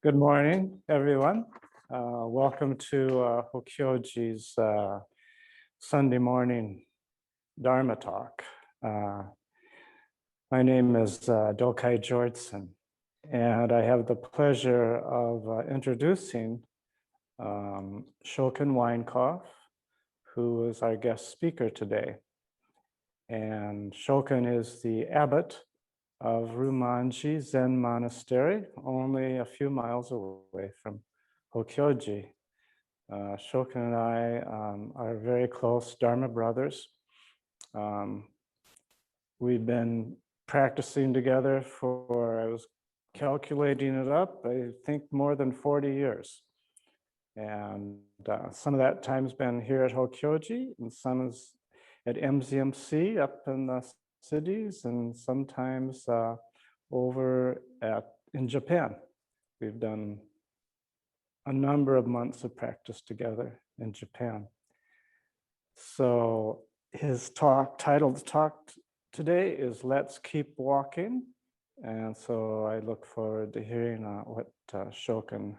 Good morning, everyone. Welcome to Hokyoji's Sunday morning Dharma talk. My name is Dokai Jortsen, and I have the pleasure of introducing Shoken Winecoff, who is our guest speaker today. And Shoken is the abbot of Ryumonji Zen Monastery, only a few miles away from Hokyoji. Shoken and I are very close Dharma brothers. We've been practicing together for, I was calculating it up, I think more than 40 years. And some of that time's been here at Hokyoji, and some is at MZMC up in the cities, and sometimes over in Japan. We've done a number of months of practice together in Japan. So his titled talk today is Let's Keep Walking. And so I look forward to hearing what Shoken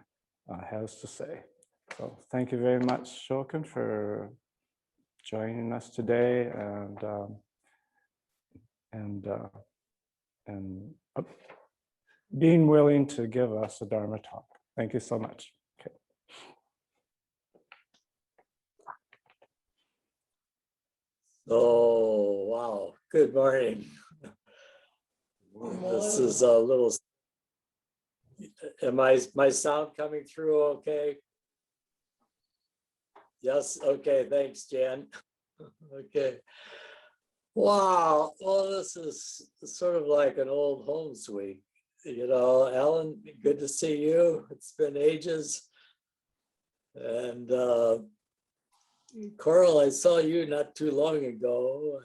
has to say. So thank you very much, Shoken, for joining us today and being willing to give us a Dharma talk. Thank you so much. Okay. Oh, wow. Good morning. This is a little, am my sound coming through okay? Yes, okay, thanks, Jan. Okay. Wow, well, this is sort of like an old homes week. You know, Alan, good to see you. It's been ages. And Coral, I saw you not too long ago.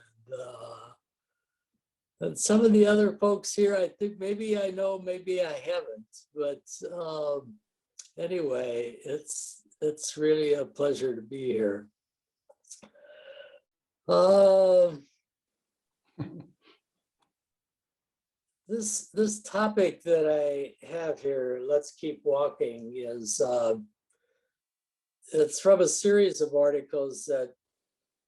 And some of the other folks here, I think maybe I know, maybe I haven't. But anyway, it's really a pleasure to be here. This topic that I have here, Let's Keep Walking, is it's from a series of articles that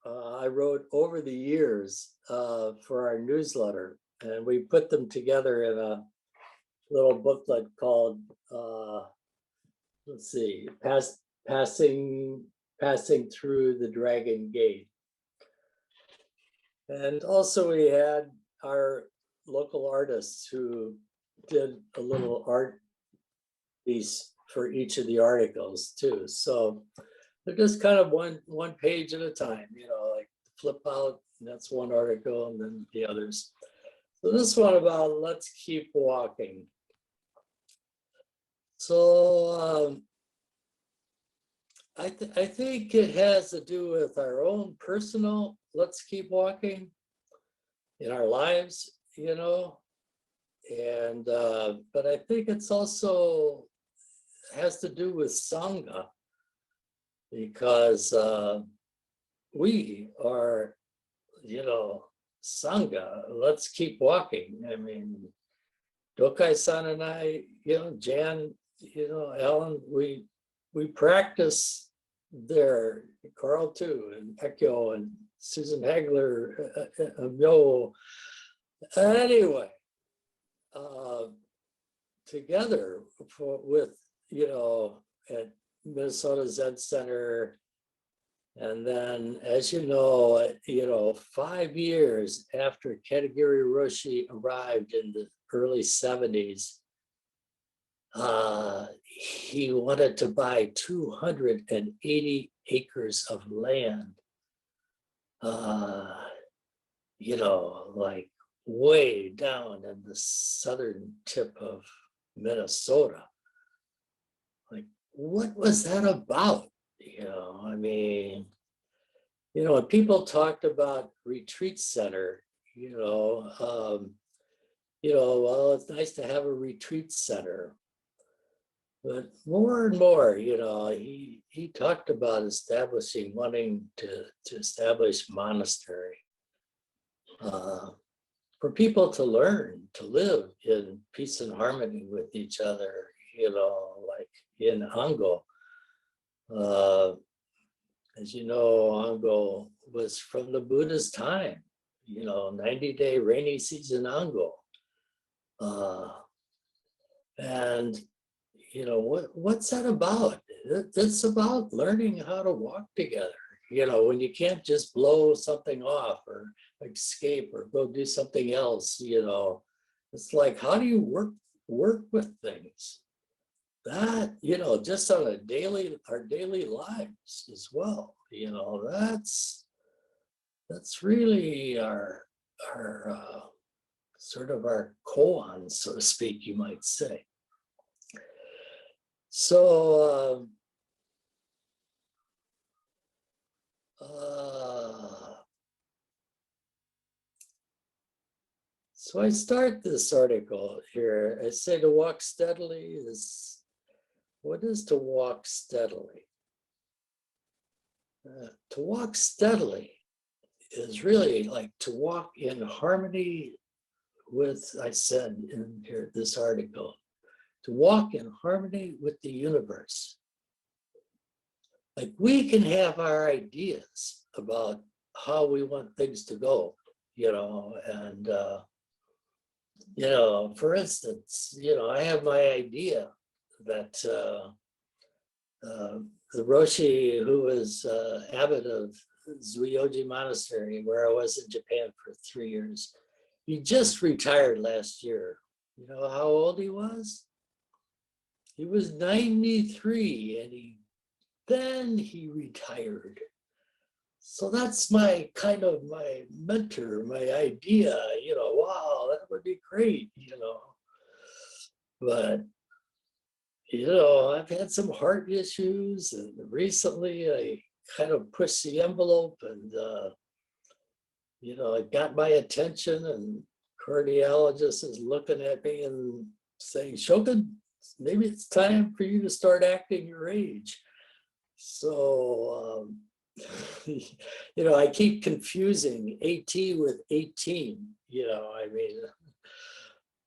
I wrote over the years for our newsletter, and we put them together in a little booklet called let's see, passing through the Dragon Gate. And also we had our local artists who did a little art piece for each of the articles too. So they're just kind of one page at a time, you know, like flip out, and that's one article, and then the others. So this one about Let's Keep Walking. So I think it has to do with our own personal let's keep walking in our lives, you know, and but I think it's also has to do with Sangha, because we are, you know, Sangha. Let's keep walking. I mean, Dokai-san and I, you know, Jan, you know, Alan, we practice there, Carl too, and Ekyo and Susan Hagler, Yo. Anyway, together with, you know, at Minnesota Zen Center. And then, as you know, 5 years after Katagiri Roshi arrived in the early 70s, he wanted to buy 280 acres of land, you know, like way down in the southern tip of Minnesota. Like, what was that about? You know, I mean, you know, when people talked about retreat center, well, it's nice to have a retreat center. But more and more, you know, he talked about wanting to establish monastery for people to learn to live in peace and harmony with each other, you know, like in Ango. As you know, Ango was from the Buddha's time, 90-day rainy season Ango. And what's that about? It's about learning how to walk together. When you can't just blow something off or escape or go do something else, it's like, how do you work with things? That, just on our daily lives as well, that's really our sort of our koan, so to speak, you might say. So, so I start this article here. I say to walk steadily is, what is to walk steadily? To walk steadily is really like to walk in harmony with, I said in here, this article, to walk in harmony with the universe. Like we can have our ideas about how we want things to go, and, for instance, I have my idea that the Roshi, who was abbot of Zuioji Monastery, where I was in Japan for 3 years, he just retired last year. You know how old he was? He was 93, and then he retired. So that's my mentor, my idea, wow, that would be great, But, I've had some heart issues, and recently I kind of pushed the envelope, and, it got my attention, and cardiologist is looking at me and saying, Shoken, maybe it's time for you to start acting your age. So, I keep confusing AT with 18,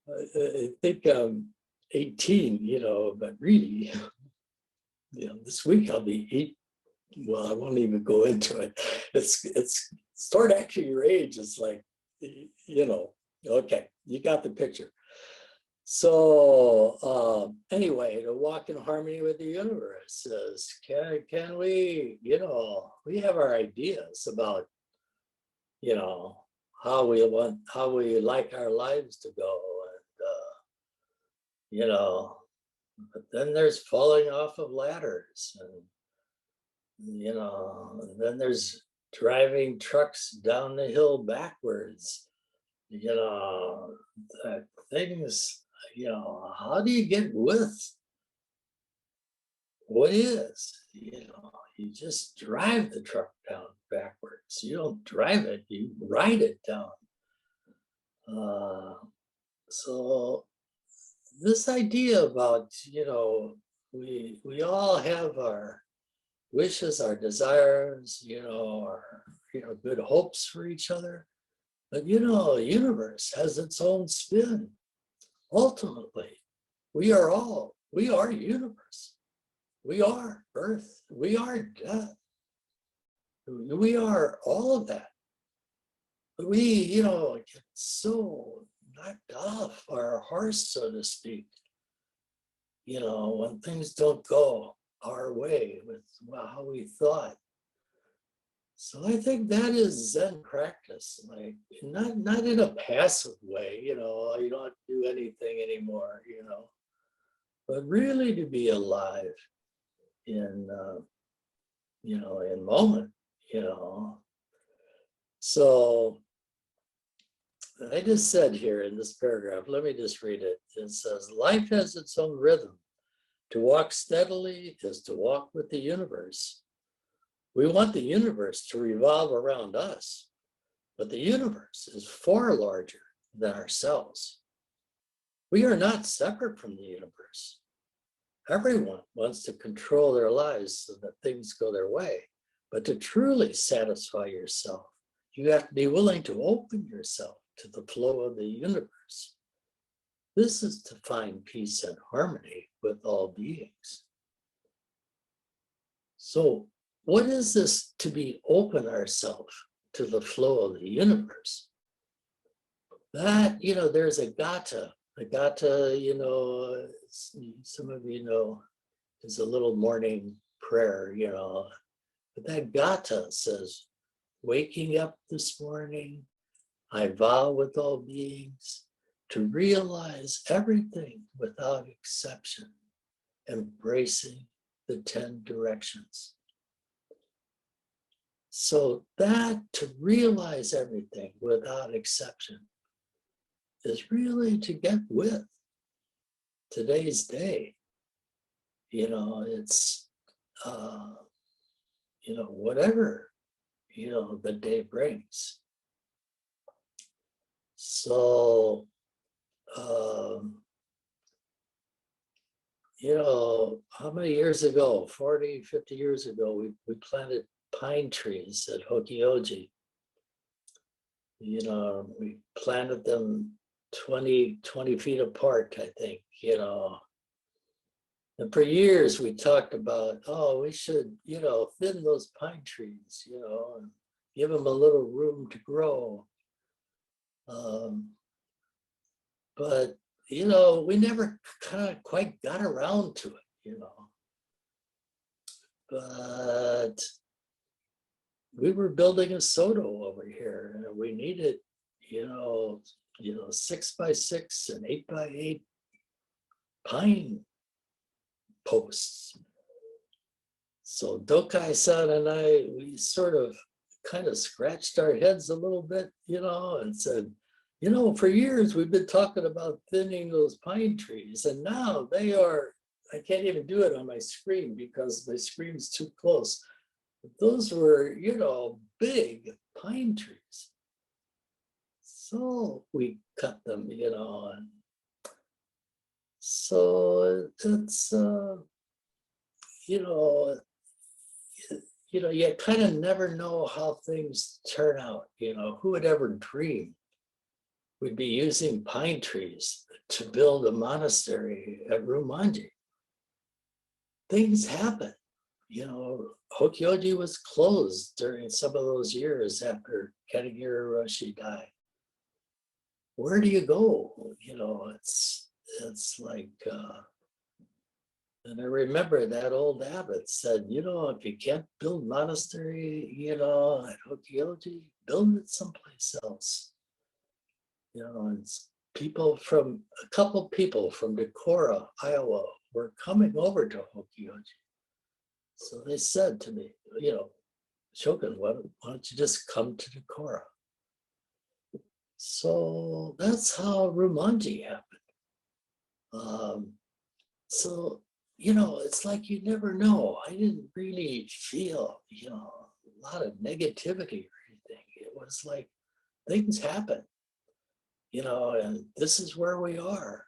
I think I'm 18, but really, this week I'll be 8. Well, I won't even go into it. It's start acting your age. It's like, okay, you got the picture. So anyway, to walk in harmony with the universe is, can we, we have our ideas about, how we like our lives to go, and but then there's falling off of ladders, and and then there's driving trucks down the hill backwards, that things. How do you get with what is? You just drive the truck down backwards. You don't drive it, you ride it down. So this idea about, we all have our wishes, our desires, our, good hopes for each other. But, the universe has its own spin. Ultimately, we are universe. We are earth. We are death. We are all of that. We, get so knocked off our horse, so to speak, when things don't go our way with how we thought. So I think that is Zen practice, like not in a passive way, you don't do anything anymore, but really to be alive in, in moment, So I just said here in this paragraph, let me just read it. It says, life has its own rhythm. To walk steadily is to walk with the universe. We want the universe to revolve around us, but the universe is far larger than ourselves. We are not separate from the universe. Everyone wants to control their lives so that things go their way, but to truly satisfy yourself, you have to be willing to open yourself to the flow of the universe. This is to find peace and harmony with all beings. So what is this to be open ourselves to the flow of the universe? That, there's a gata. A gata, some of you know, is a little morning prayer, But that gata says, waking up this morning, I vow with all beings to realize everything without exception, embracing the 10 directions. So that to realize everything without exception is really to get with today's day. It's, whatever, the day brings. So, how many years ago, 40, 50 years ago, we planted pine trees at Hokyoji. We planted them 20 feet apart, I think, And for years we talked about, we should, thin those pine trees, and give them a little room to grow. But, we never kind of quite got around to it, But we were building a Soto over here, and we needed, 6x6 and 8x8 pine posts. So Dokai-san and I, we sort of kind of scratched our heads a little bit, and said, for years we've been talking about thinning those pine trees, and now they are, I can't even do it on my screen because my screen's too close. But those were, big pine trees. So we cut them, and so it's, you kind of never know how things turn out. Who would ever dream we'd be using pine trees to build a monastery at Ryumonji? Things happen. Hokyoji was closed during some of those years after Katagiri Roshi died. Where do you go? It's like, and I remember that old abbot said, if you can't build monastery, at Hokyoji, build it someplace else. And a couple people from Decorah, Iowa, were coming over to Hokyoji. So they said to me, Shoken, why don't you just come to Decorah? So that's how Ryumonji happened. So, it's like you never know. I didn't really feel, a lot of negativity or anything. It was like things happen, and this is where we are.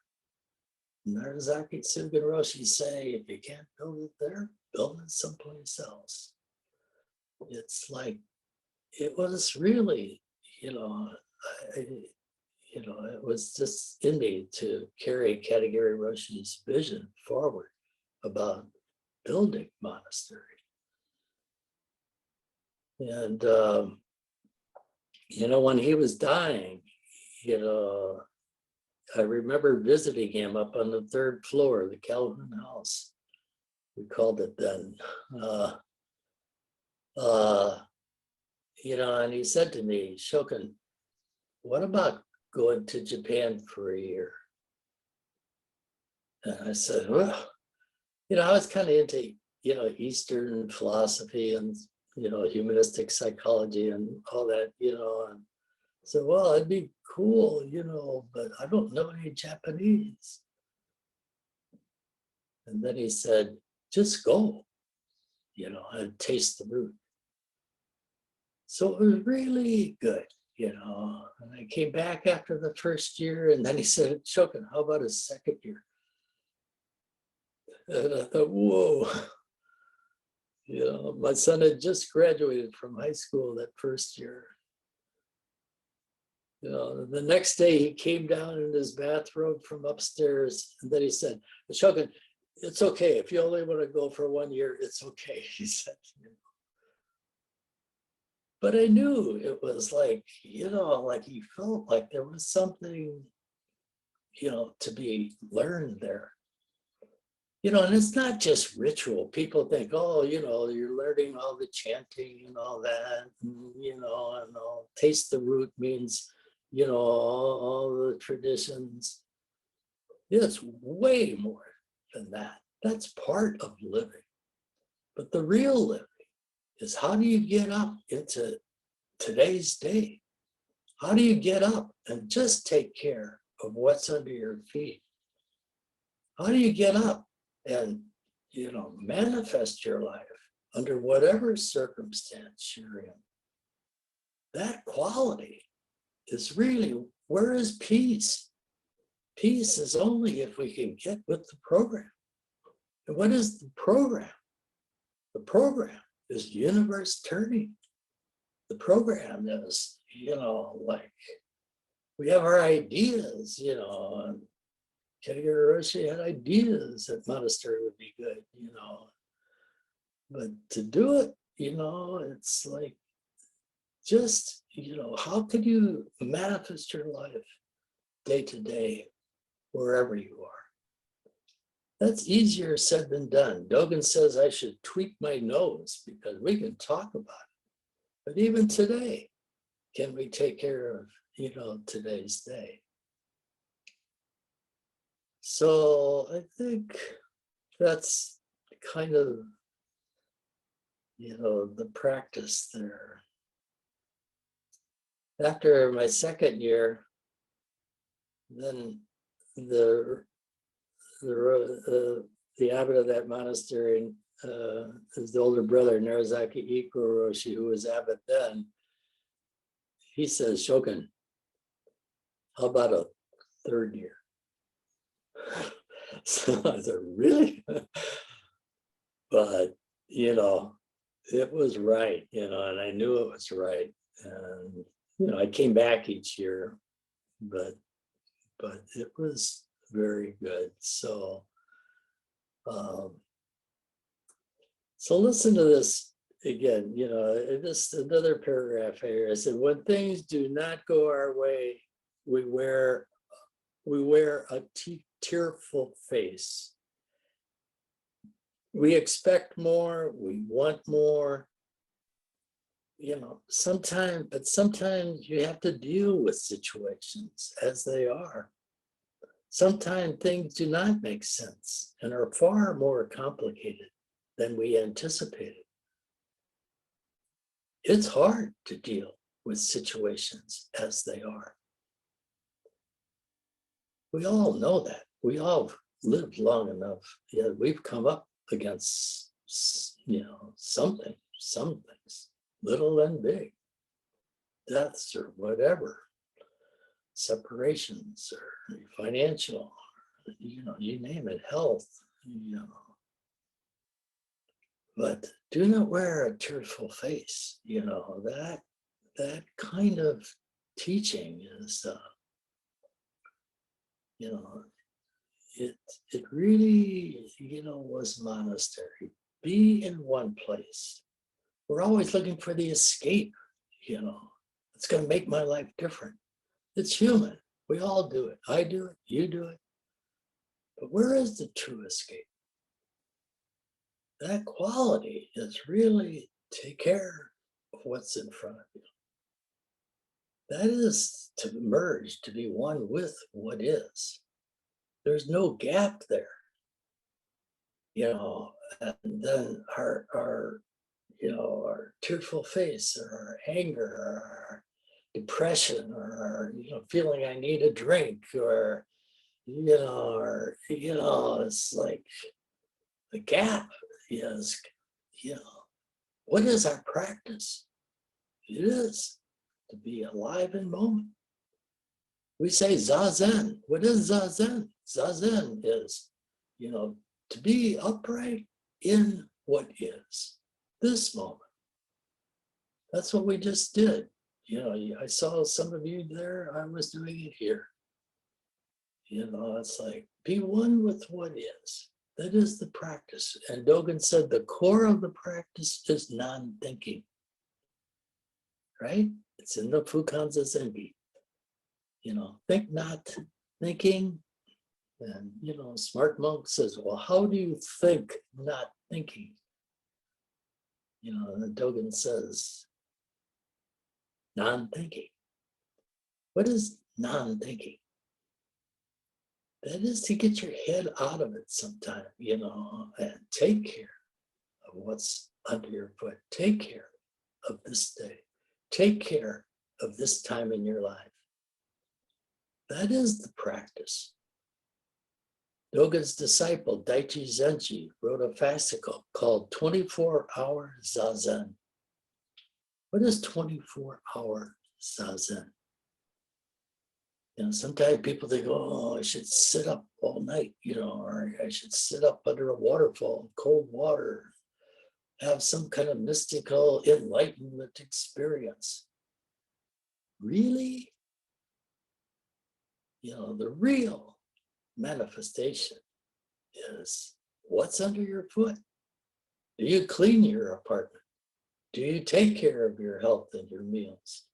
Narasaki Roshi say, if you can't build it there, build it someplace else. It's like, it was really, it was just in me to carry Katagiri Roshi's vision forward about building monastery. And, when he was dying, I remember visiting him up on the 3rd floor of the Calhoun house. We called it then. And he said to me, Shoken, what about going to Japan for a year? And I said, well, I was kind of into, Eastern philosophy and, humanistic psychology and all that, and said, well, it'd be cool, but I don't know any Japanese. And then he said, just go, and taste the root. So it was really good, And I came back after the 1st year, and then he said, Shoken, how about a 2nd year? And I thought, whoa. My son had just graduated from high school that 1st year. The next day he came down in his bathrobe from upstairs, and then he said, Shoken, it's okay. If you only want to go for 1 year, it's okay, he said. But I knew it was like, like he felt like there was something, to be learned there. And it's not just ritual. People think, oh, you're learning all the chanting and all that, and all taste the root means, all the traditions. It's way more than that. That's part of living. But the real living is, how do you get up into today's day? How do you get up and just take care of what's under your feet? How do you get up and, manifest your life under whatever circumstance you're in? That quality is really, where is peace? Peace is only if we can get with the program. And what is the program? The program is universe turning. The program is, like, we have our ideas, and Katagiri Roshi had ideas that monastery would be good, but to do it, it's like, just, how could you manifest your life day to day, wherever you are? That's easier said than done. Dogen says I should tweak my nose because we can talk about it. But even today, can we take care of, today's day? So I think that's kind of, the practice there. After my second year, then the abbot of that monastery, his older brother, Narasaki Ikko Roshi, who was abbot then, he says, Shoken, how about a third year? So I said, really? But, it was right, and I knew it was right. And, I came back each year, but it was very good. So, so listen to this again, just another paragraph here. I said, when things do not go our way, we wear a tearful face. We expect more, we want more, sometimes you have to deal with situations as they are. Sometimes things do not make sense and are far more complicated than we anticipated. It's hard to deal with situations as they are. We all know that. We all lived long enough. Yeah, we've come up against, some things, little and big, deaths or whatever, separations or financial, you name it, health, But do not wear a tearful face, that kind of teaching is, it really, was monastery. Be in one place. We're always looking for the escape, it's going to make my life different. It's human. We all do it. I do it. You do it. But where is the true escape? That quality is really take care of what's in front of you. That is to merge, to be one with what is. There's no gap there. And then our tearful face or our anger or our depression or our, feeling I need a drink or, it's like the gap is, what is our practice? It is to be alive in moment. We say Zazen. What is Zazen? Zazen is, to be upright in what is, this moment. That's what we just did. I saw some of you there. I was doing it here. It's like, be one with what is. That is the practice. And Dogen said the core of the practice is non-thinking, right? It's in the Fukanza Zengi. Think not thinking. And, smart monk says, well, how do you think not thinking? And Dogen says, non-thinking. What is non-thinking? That is to get your head out of it sometime, and take care of what's under your foot. Take care of this day. Take care of this time in your life. That is the practice. Dogen's disciple, Daichi Zenji, wrote a fascicle called 24-Hour Zazen. What is 24-hour Zazen? Sometimes people think, oh, I should sit up all night, or I should sit up under a waterfall, cold water, have some kind of mystical enlightenment experience. Really? The real manifestation is what's under your foot. Do you clean your apartment? Do you take care of your health and your meals?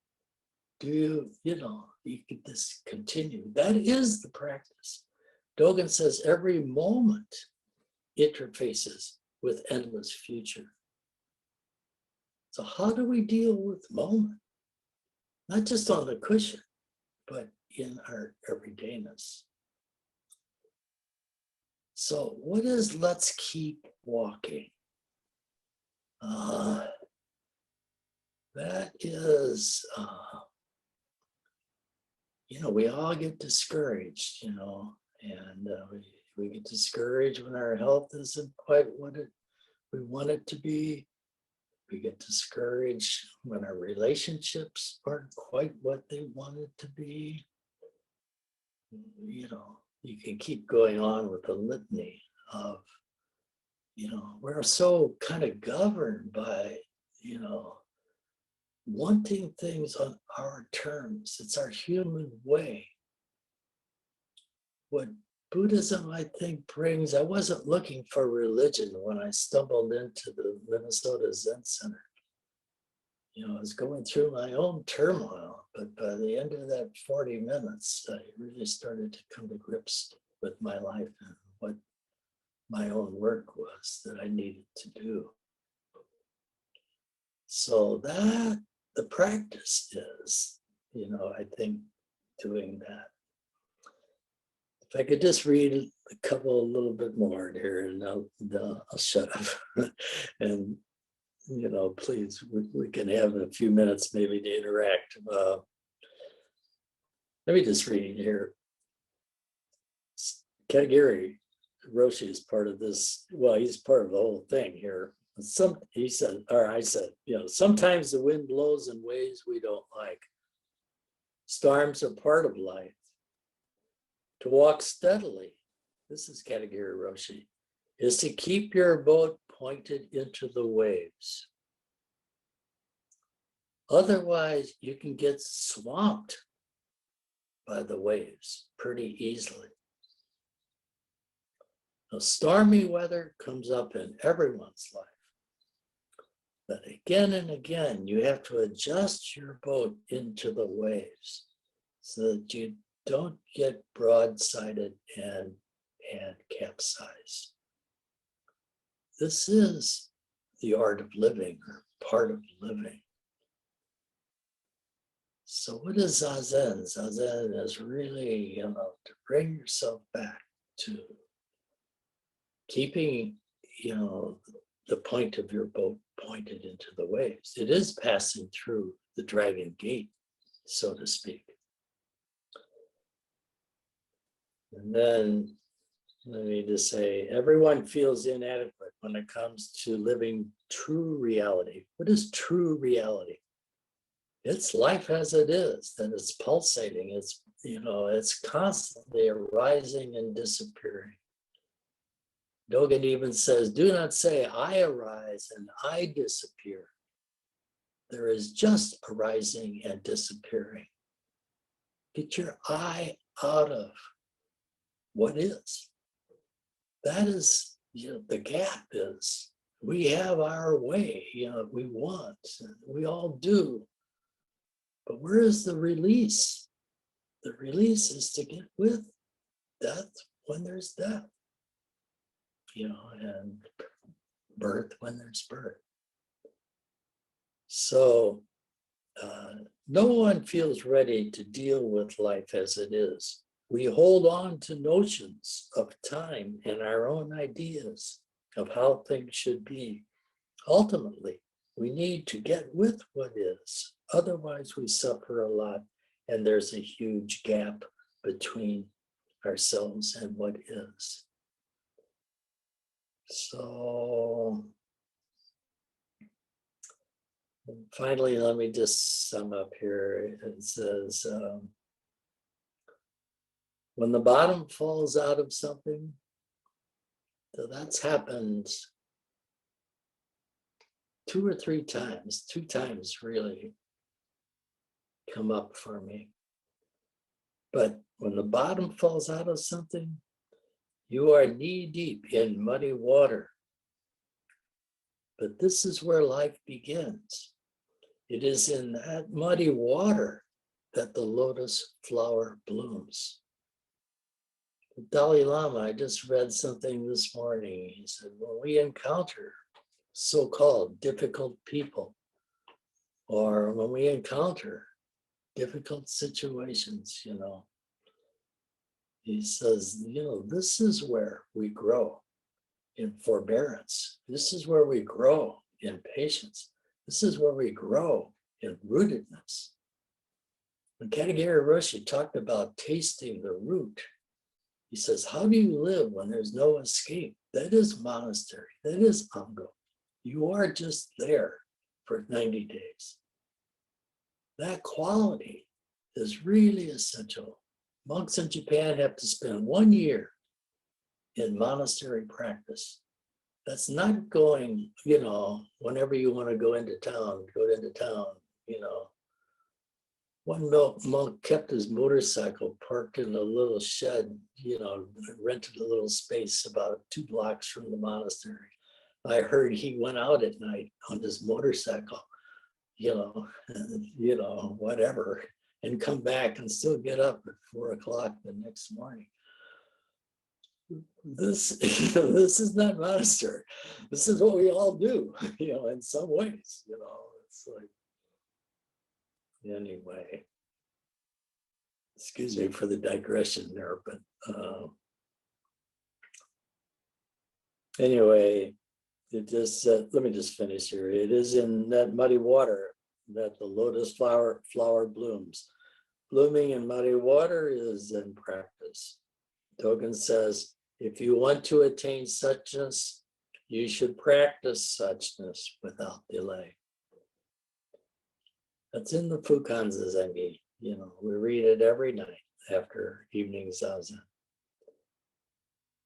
Do you can just continue. That is the practice. Dogen says every moment interfaces with endless future. So how do we deal with moment? Not just on the cushion, but in our everydayness. So what is let's keep walking? That is, we all get discouraged, and we get discouraged when our health isn't quite what we want it to be. We get discouraged when our relationships aren't quite what they wanted to be. You can keep going on with the litany of, we're so kind of governed by, wanting things on our terms. It's our human way. What Buddhism, I think, brings, I wasn't looking for religion when I stumbled into the Minnesota Zen Center. I was going through my own turmoil, but by the end of that 40 minutes, I really started to come to grips with my life and what my own work was that I needed to do. So that the practice is, I think, doing that. If I could just read a couple, a little bit more here, and I'll shut up. And, please, we can have a few minutes maybe to interact. Let me just read here. Katagiri Roshi is part of this. Well, he's part of the whole thing here. I said, sometimes the wind blows in ways we don't like. Storms are part of life. To walk steadily, this is Katagiri Roshi, is to keep your boat pointed into the waves. Otherwise, you can get swamped by the waves pretty easily. Now, stormy weather comes up in everyone's life. But again and again, you have to adjust your boat into the waves so that you don't get broadsided and capsize. This is the art of living, or part of living. So what is Zazen? Zazen is really, to bring yourself back to keeping, the point of your boat pointed into the waves. It is passing through the dragon gate, so to speak. And then let me just say, everyone feels inadequate when it comes to living true reality. What is true reality? It's life as it is, and it's pulsating. It's constantly arising and disappearing. Dogen even says, do not say I arise and I disappear. There is just arising and disappearing. Get your eye out of what is. That is, the gap is, we have our way, we want, we all do. But where is the release? The release is to get with death when there's death, and birth when there's birth. So no one feels ready to deal with life as it is. We hold on to notions of time and our own ideas of how things should be. Ultimately, we need to get with what is. Otherwise, we suffer a lot, and there's a huge gap between ourselves and what is. So finally, let me just sum up here. It says, when the bottom falls out of something, so that's happened 2 or 3 times, 2 times really come up for me. But when the bottom falls out of something, you are knee deep in muddy water. But this is where life begins. It is in that muddy water that the lotus flower blooms. The Dalai Lama, I just read something this morning. He said, when we encounter so-called difficult people, or when we encounter difficult situations, he says, this is where we grow in forbearance. This is where we grow in patience. This is where we grow in rootedness. When Katagiri Roshi talked about tasting the root, he says, how do you live when there's no escape? That is monastery. That is Ango. You are just there for 90 days. That quality is really essential. Monks in Japan have to spend 1 year in monastery practice. That's not going, whenever you want to go into town, One monk kept his motorcycle parked in a little shed, rented a little space about 2 blocks from the monastery. I heard he went out at night on his motorcycle, whatever, and come back and still get up at 4 o'clock the next morning. This is not monastery. This is what we all do, in some ways, it's like, anyway, excuse me for the digression there, but anyway, it just let me just finish here. It is in that muddy water that the lotus flower blooms. Blooming in muddy water is in practice. Dogen says, if you want to attain suchness, you should practice suchness without delay. That's in the Fukan Zazengi. We read it every night after evening zazen.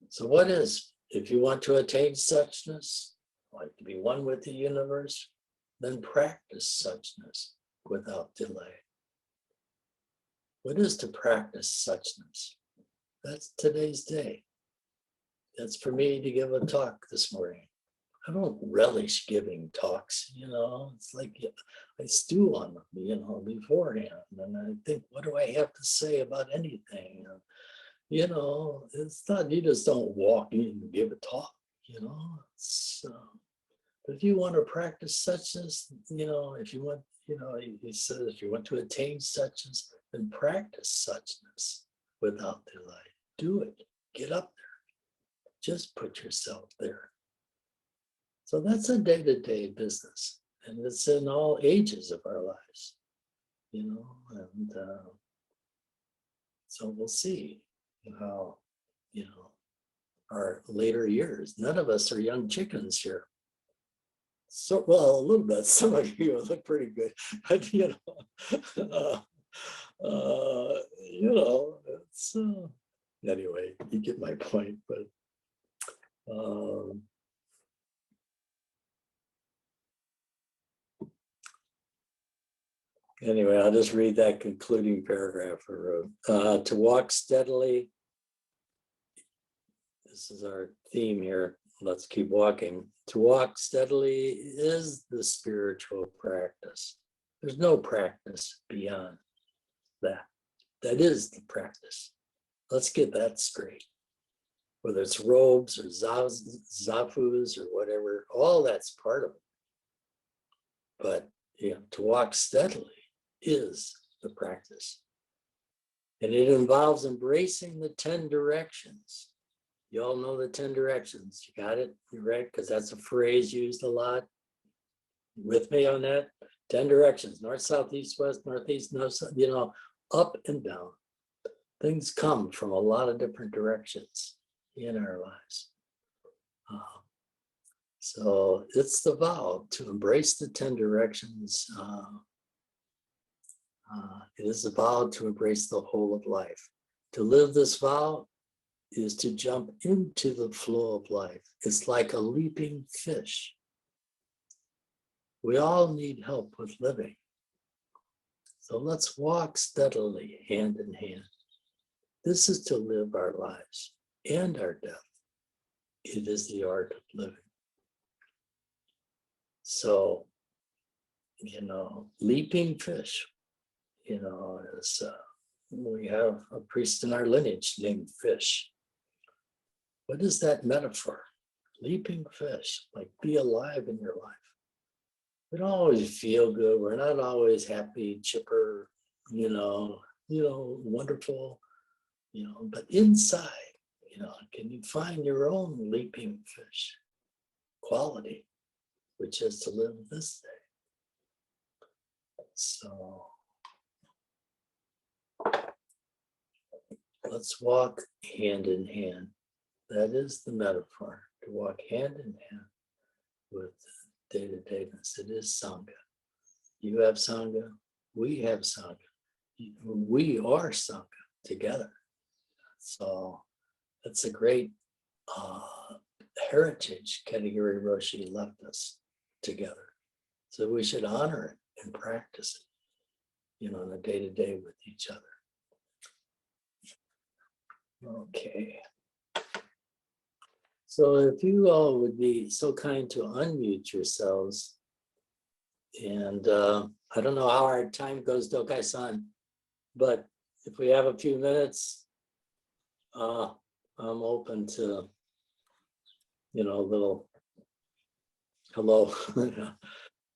So what is, if you want to attain suchness, like to be one with the universe, then practice suchness without delay. What is to practice suchness? That's today's day. That's for me to give a talk this morning. I don't relish giving talks, it's like I stew on them, beforehand. And I think, what do I have to say about anything? It's not, you just don't walk in and give a talk, but if you want to practice suchness, if you want, he says, if you want to attain suchness, then practice suchness without delay. Do it. Get up there. Just put yourself there. So that's a day-to-day business, and it's in all ages of our lives, and so we'll see how, our later years. None of us are young chickens here. So, well, a little bit. Some of you look pretty good, but it's anyway. You get my point, but. Anyway, I'll just read that concluding paragraph I wrote. To walk steadily, this is our theme here. Let's keep walking. To walk steadily is the spiritual practice. There's no practice beyond that. That is the practice. Let's get that straight. Whether it's robes or zafus or whatever, all that's part of it. But to walk steadily is the practice. And it involves embracing the 10 directions. You all know the 10 directions. You got it? You right? Because that's a phrase used a lot. With me on that? 10 directions, north, south, east, west, northeast, north, south, up and down. Things come from a lot of different directions in our lives. So it's the vow to embrace the 10 directions. It is a vow to embrace the whole of life. To live this vow is to jump into the flow of life. It's like a leaping fish. We all need help with living. So let's walk steadily, hand in hand. This is to live our lives and our death. It is the art of living. So, leaping fish, is, we have a priest in our lineage named Fish. What is that metaphor? Leaping fish, like be alive in your life. We don't always feel good. We're not always happy, chipper, wonderful, but inside, can you find your own leaping fish quality, which is to live this day. So let's walk hand in hand. That is the metaphor, to walk hand in hand with day-to-dayness. It is Sangha. You have Sangha, we have Sangha. We are Sangha together. So that's a great heritage Katagiri Roshi left us together. So we should honor it and practice it, on a day-to-day with each other. Okay. So if you all would be so kind to unmute yourselves, and I don't know how our time goes, Dokai-san, but if we have a few minutes, I'm open to, a little hello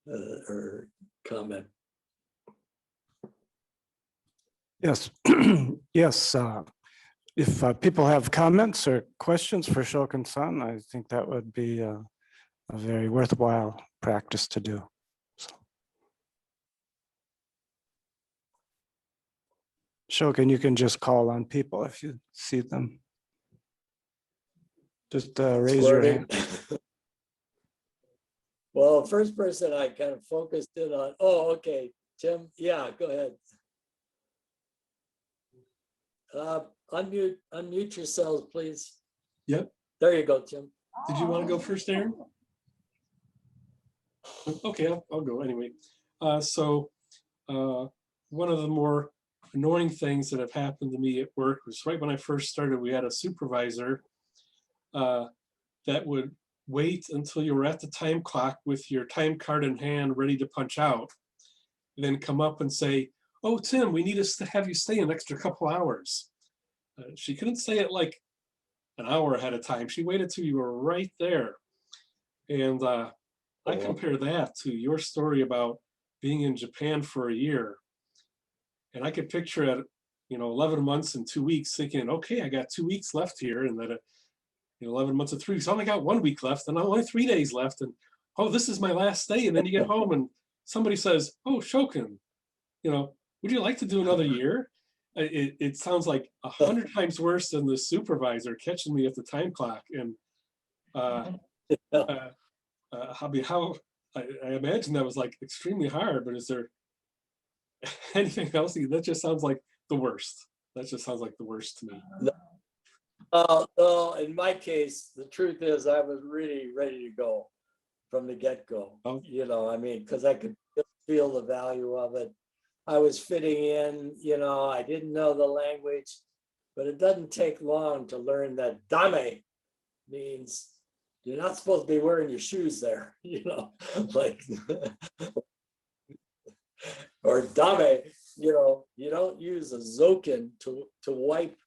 or comment. Yes, yes. If people have comments or questions for Shoken-san, I think that would be a very worthwhile practice to do. So. Shoken, you can just call on people if you see them. Just raise your hand. Well, first person I kind of focused in on. Oh, okay, Tim. Yeah, go ahead. Unmute yourselves, please. Yep. There you go, Tim. Did you want to go first, Aaron? Okay, I'll go anyway. So one of the more annoying things that have happened to me at work was right when I first started, we had a supervisor that would wait until you were at the time clock with your time card in hand, ready to punch out, and then come up and say, "Oh, Tim, we need to have you stay an extra couple hours." She couldn't say it like an hour ahead of time. She waited till you were right there. And I compare that to your story about being in Japan for a year. And I could picture it, 11 months and 2 weeks thinking, okay, I got 2 weeks left here. And then 11 months and 3 weeks, I only got 1 week left and only 3 days left. And, oh, this is my last day. And then you get home and somebody says, "Oh, Shoken, would you like to do another year?" It sounds like 100 times worse than the supervisor catching me at the time clock. And I imagine that was like extremely hard, but is there anything else? That just sounds like the worst. That just sounds like the worst to me. No, in my case, the truth is I was really ready to go from the get-go, Oh. because I could feel the value of it. I was fitting in, I didn't know the language, but it doesn't take long to learn that dame means you're not supposed to be wearing your shoes there, like, or dame, you don't use a zoken to wipe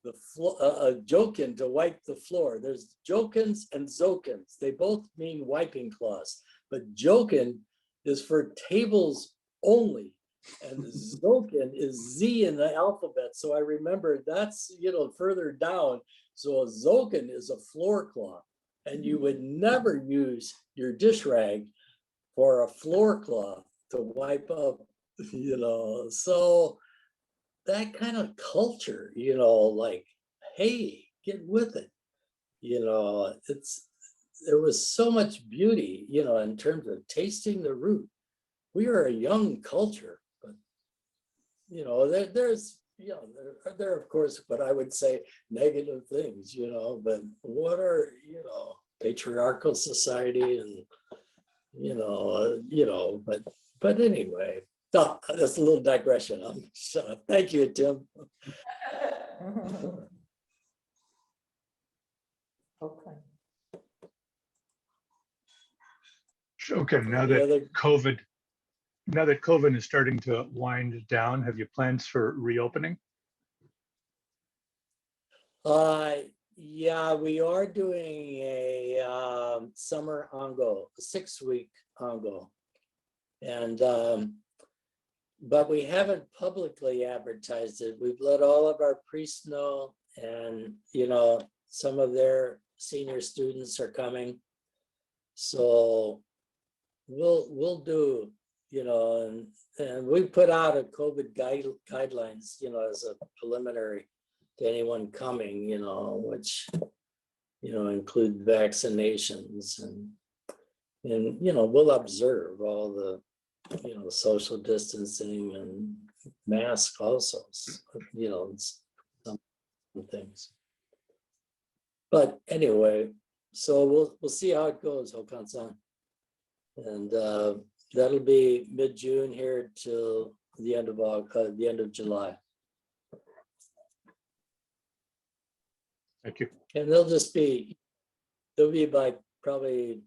the floor, a jokin to wipe the floor. There's jokins and zokins. They both mean wiping cloths, but jokin is for tables only. And zokin is Z in the alphabet. So I remember that's, further down. So a zokin is a floor cloth, and you would never use your dish rag for a floor cloth to wipe up, so that kind of culture, like, hey, get with it. There was so much beauty, in terms of tasting the root. We are a young culture, but there's there of course, but I would say negative things, but what are, patriarchal society and but anyway, that's a little digression. Shut up. Thank you, Tim. Okay. Shoken, now Any that other- COVID is starting to wind down, have you plans for reopening? Yeah, we are doing a summer ongo, a 6-week ongo, and but we haven't publicly advertised it. We've let all of our priests know, and some of their senior students are coming, so we'll do, and we put out a COVID guidelines, as a preliminary to anyone coming, which, include vaccinations and we'll observe all the, social distancing and mask also, some things. But anyway, so we'll see how it goes, Hokan-san. And that'll be mid-June here till the end of July. Thank you. And they'll be by probably,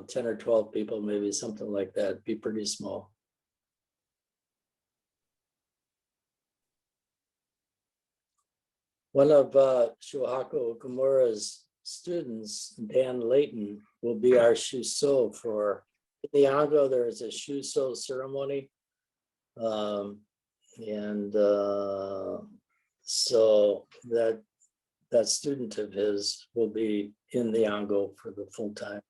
10 or 12 people, maybe something like that, be pretty small. One of Shuhaku Okumura's students, Dan Layton, will be our Shuso for, in the Ango, there is a Shuso ceremony. So that student of his will be in the Ango for the full time.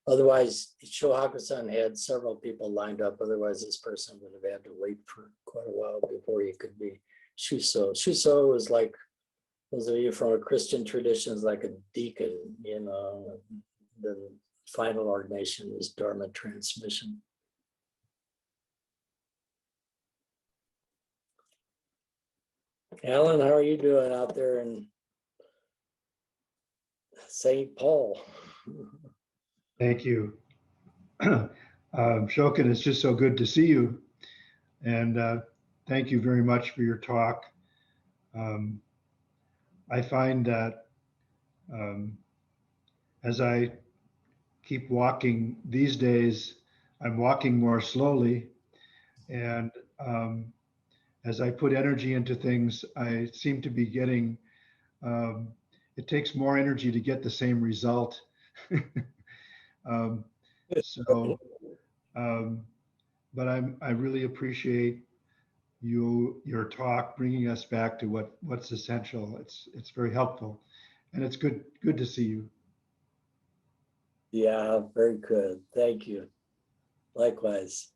Otherwise, Shohaku-san had several people lined up. Otherwise, this person would have had to wait for quite a while before he could be Shuso. Shuso is like, those of you from a Christian tradition, is like a deacon, the final ordination is Dharma transmission. Alan, how are you doing out there in St. Paul? Thank you. Shoken, it's just so good to see you. And thank you very much for your talk. I find that as I keep walking these days, I'm walking more slowly. And as I put energy into things, I seem to be getting, it takes more energy to get the same result. But I really appreciate your talk, bringing us back to what's essential. It's very helpful, and it's good to see you. Yeah, very good. Thank you. Likewise.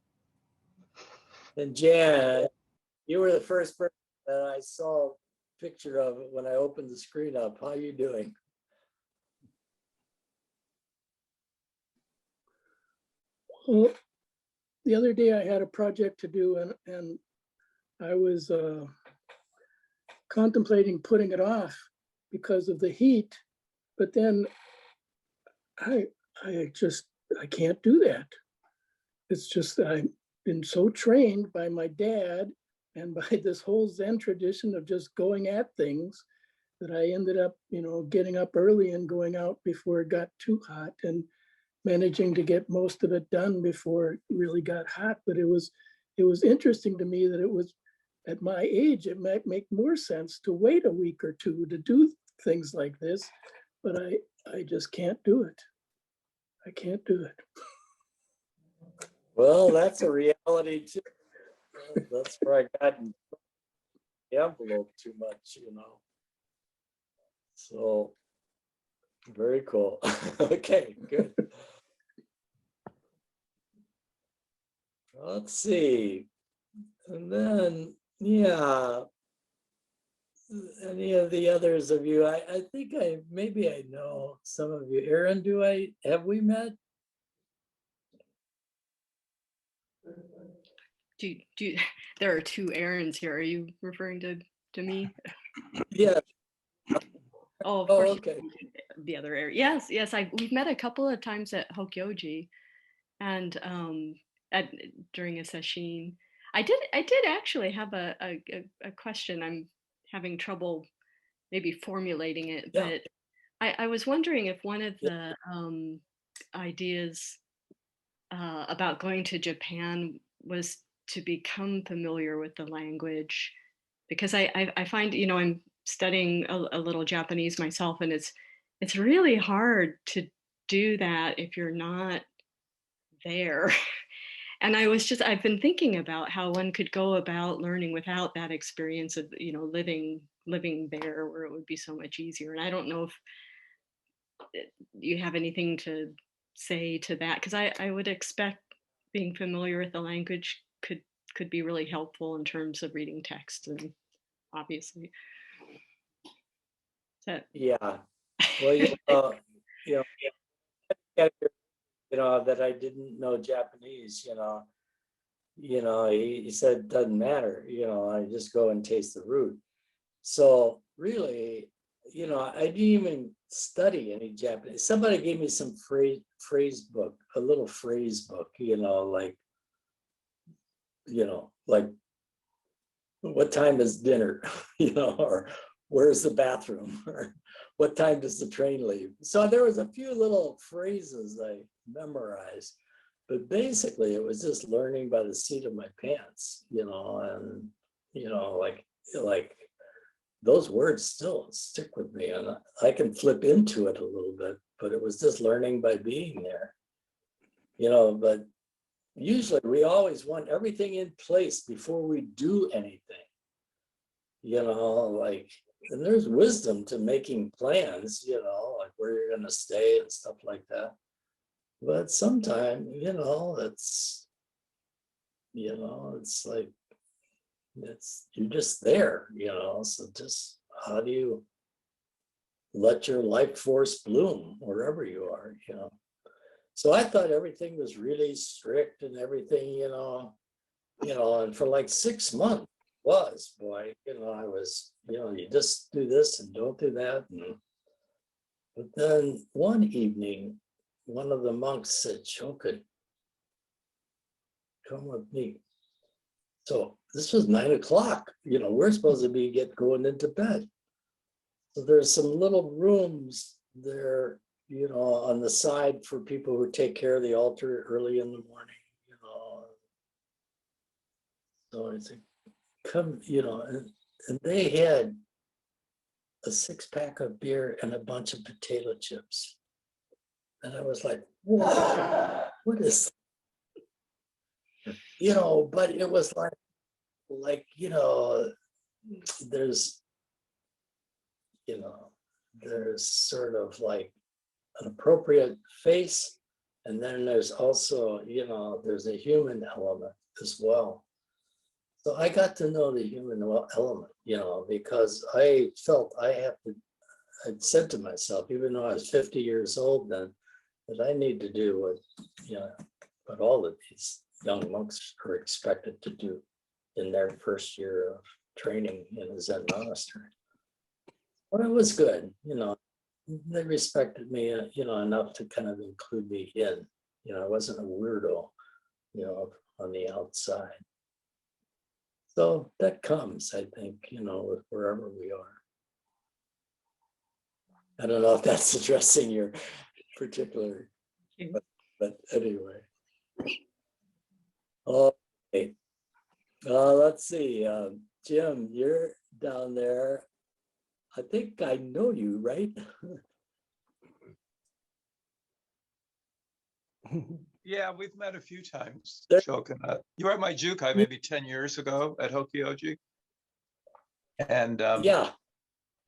And Jan, you were the first person that I saw a picture of it when I opened the screen up. How are you doing? Well, the other day I had a project to do and I was contemplating putting it off because of the heat, but then I can't do that. it's just I've been so trained by my dad and by this whole Zen tradition of just going at things that I ended up, getting up early and going out before it got too hot and managing to get most of it done before it really got hot. But it was interesting to me that it was at my age, it might make more sense to wait a week or two to do things like this, but I just can't do it. I can't do it. Well, that's a reality too. That's where I got in the envelope too much, So very cool. Okay, good. Let's see. And then, yeah, any of the others of you, I think maybe I know some of you. Aaron, have we met? There are two Aarons here. Are you referring to me? Yeah. Oh, of course. Okay. The other Aaron. Yes, we've met a couple of times at Hokyoji, and during a session. I did actually have a question. I'm having trouble maybe formulating it, Yeah. but I was wondering if one of the ideas about going to Japan was to become familiar with the language, because I find, I'm studying a little Japanese myself, and it's really hard to do that if you're not there. And I've been thinking about how one could go about learning without that experience of, living there, where it would be so much easier. And I don't know if you have anything to say to that, because I would expect being familiar with the language could be really helpful in terms of reading text, and obviously. So, Yeah. Well, that I didn't know Japanese, he said it doesn't matter, I just go and taste the root. So really, I didn't even study any Japanese. Somebody gave me some phrase book, a little phrase book, like what time is dinner, or where's the bathroom, or what time does the train leave? So there was a few little phrases I memorized, but basically it was just learning by the seat of my pants, and like those words still stick with me, and I can flip into it a little bit, but it was just learning by being there, but usually we always want everything in place before we do anything, and there's wisdom to making plans, like where you're going to stay and stuff like that. But sometimes, it's like, you're just there, so just how do you let your life force bloom wherever you are, So I thought everything was really strict and everything, and for like 6 months, I was, you just do this and don't do that. But then one evening, one of the monks said, "Shoken, come with me." So this was 9 o'clock, we're supposed to be going into bed. So there's some little rooms there, on the side for people who take care of the altar early in the morning, So I said, come, and they had a 6-pack of beer and a bunch of potato chips. And I was like, what is, but it was like, there's, there's sort of like an appropriate face. And then there's also, there's a human element as well. So I got to know the human element, because I felt I'd said to myself, even though I was 50 years old then, that I need to do what all of these young monks are expected to do in their first year of training in a Zen monastery. Well, it was good, they respected me, enough to kind of include me in, I wasn't a weirdo, you know, on the outside. So that comes, I think, you know, with wherever we are. I don't know if that's addressing your particular, but anyway. Okay. Let's see. Jim, you're down there. I think I know you, right? Yeah, we've met a few times, There- Shoken. You were at my jukai maybe 10 years ago at Hokyoji. And Yeah,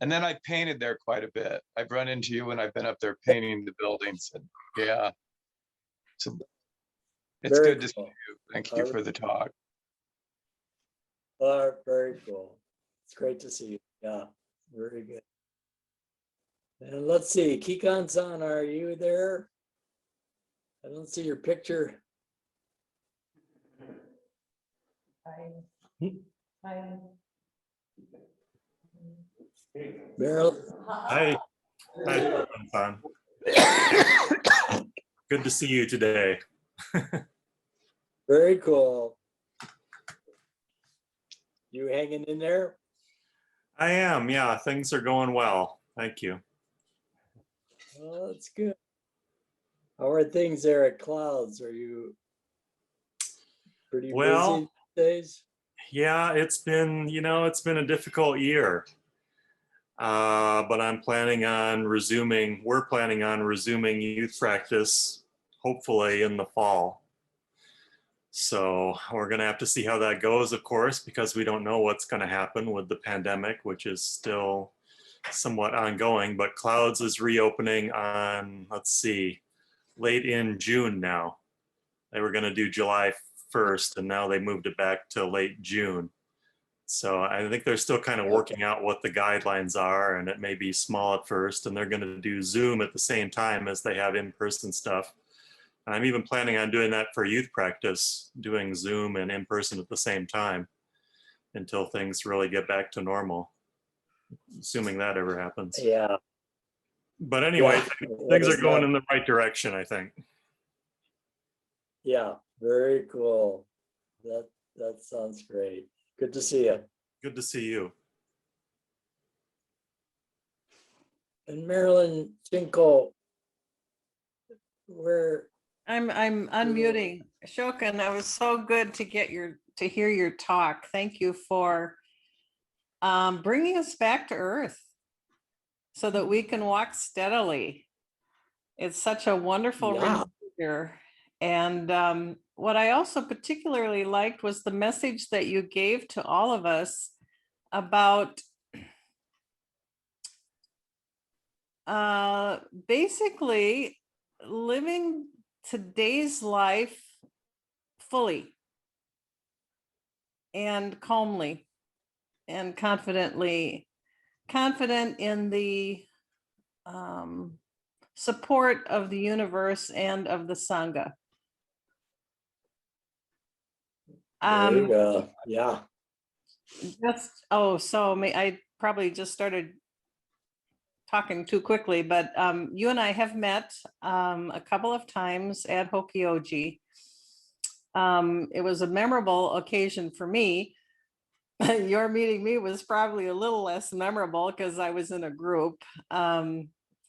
and then I painted there quite a bit. I've run into you when I've been up there painting the buildings. And yeah, so it's very good to see cool. you. Thank you for the talk. Very cool. It's great to see you. Yeah, very good. And let's see, Kikon-san, are you there? I don't see your picture. Meryl? Hi. Hi, Fan. Good to see you today. Very cool. You hanging in there? I am, yeah, things are going well. Thank you. Oh, that's good. How are things there at Clouds? Are you pretty Well, busy these days? yeah, it's been, it's been a difficult year. But we're planning on resuming youth practice, hopefully in the fall. So we're going to have to see how that goes, of course, because we don't know what's going to happen with the pandemic, which is still somewhat ongoing. But Clouds is reopening on, let's see, late in June now. They were going to do July 1st, and now they moved it back to late June. So I think they're still kind of working out what the guidelines are, and it may be small at first, and they're going to do Zoom at the same time as they have in-person stuff. And I'm even planning on doing that for youth practice, doing Zoom and in-person at the same time until things really get back to normal, assuming that ever happens. Yeah. But anyway, Yeah. things are going in the right direction, I think. Yeah, very cool. That sounds great. Good to see you. Good to see you. And Marilyn Jinko, where I'm unmuting. Shoken, that was so good to hear your talk. Thank you for bringing us back to earth so that we can walk steadily. It's such a wonderful reminder. And what I also particularly liked was the message that you gave to all of us about basically living today's life fully and calmly and confident in the support of the universe and of the Sangha. there you go. Yeah. I probably just started talking too quickly, but you and I have met a couple of times at Hokyoji. It was a memorable occasion for me. Your meeting me was probably a little less memorable because I was in a group. I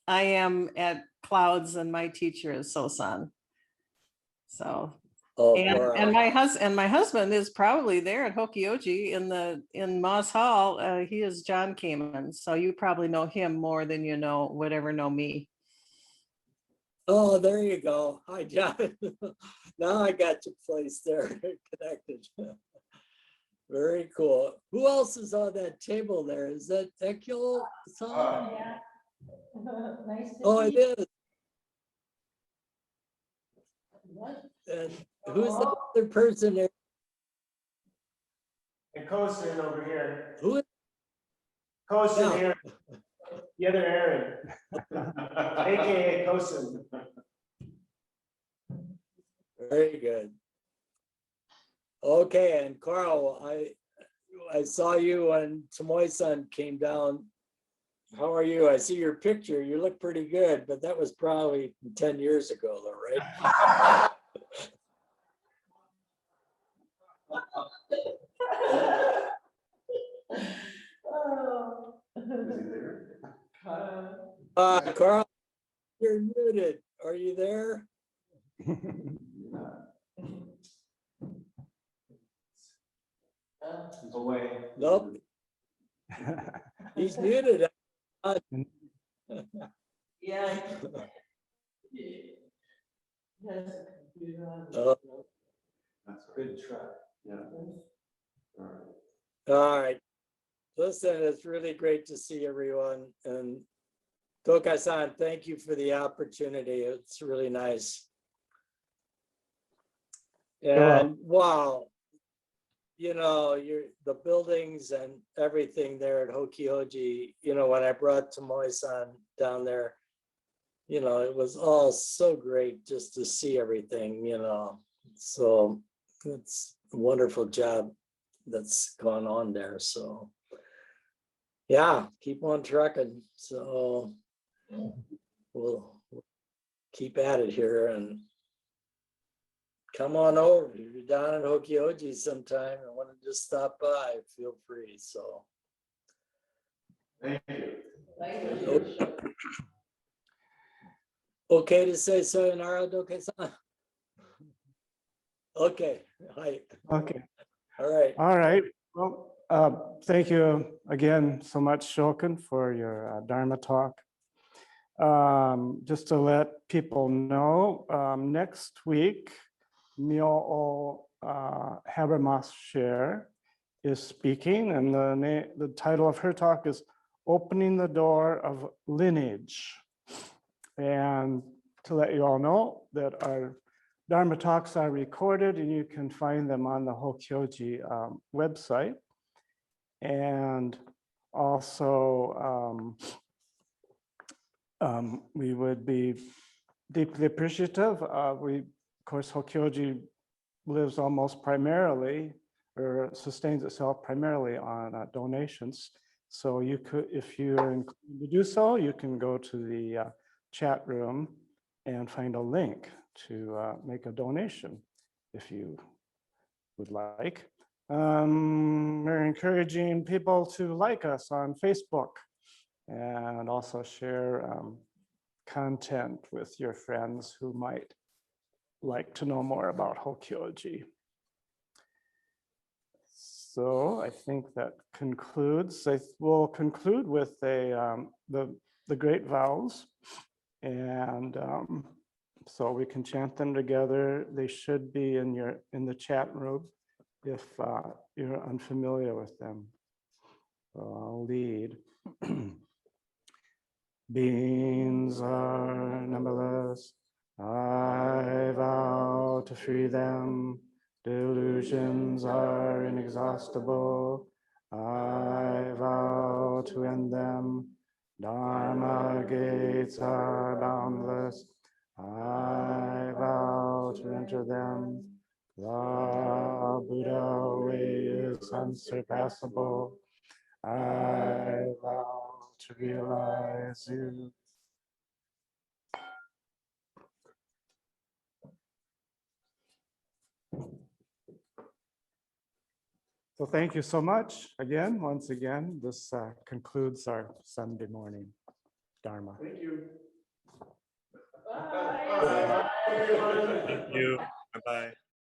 am at Clouds and my teacher is Sosan. So and my husband is probably there at Hokyoji in Moss Hall. He is John Kamen, so you probably know him more than you know me. Oh, there you go. Hi, John. Now I got your place there connected. Very cool. Who else is on that table there? Is that Ekyo-san? Yeah. Nice to Oh, see it is. And who's the other person there? And Kosin over here. Who is Kosin Yeah. here. The other Aaron. AKA Kosin. Very good. Okay, and Carl, I saw you when Tomoe-san came down. How are you? I see your picture. You look pretty good, but that was probably 10 years ago, though, right? Carl, you're muted. Are you there? Nope, he's muted. Yeah. Oh, That's a good try. Yeah. all right. Listen, it's really great to see everyone. And Tokai-san, thank you for the opportunity. It's really nice. And wow, you know, the buildings and everything there at Hokyoji, you know, when I brought Tomoe-san down there, you know, it was all so great just to see everything, you know. So it's a wonderful job that's gone on there. So yeah, keep on trucking. So we'll keep at it here and come on over. If you're down in Hokyoji sometime and want to just stop by, feel free. So Thank you. okay to say sayonara, Doke-san? Okay, hi. Okay. All right. All right. Well, thank you again so much, Shoken, for your Dharma talk. Just to let people know, next week, Myo Habermas Share is speaking, and the title of her talk is Opening the Door of Lineage. And to let you all know that our Dharma talks are recorded and you can find them on the Hokyoji website. And also, we would be deeply appreciative. Of course, Hokyoji lives almost primarily or sustains itself primarily on donations. So you could, if you're inclined to do so, you can go to the chat room and find a link to make a donation if you would like. We're encouraging people to like us on Facebook and also share content with your friends who might like to know more about Hokyoji. So I think that concludes. We'll conclude with the great vows, and so we can chant them together. They should be in the chat room if you're unfamiliar with them. So I'll lead. Beings are numberless. I vow to free them. Delusions are inexhaustible. I vow to end them. Dharma gates are boundless. I vow to enter them. The Buddha way is unsurpassable. I vow to realize you. So thank you so much again, once again. This concludes our Sunday morning Dharma. Thank you. Thank you. Bye-bye.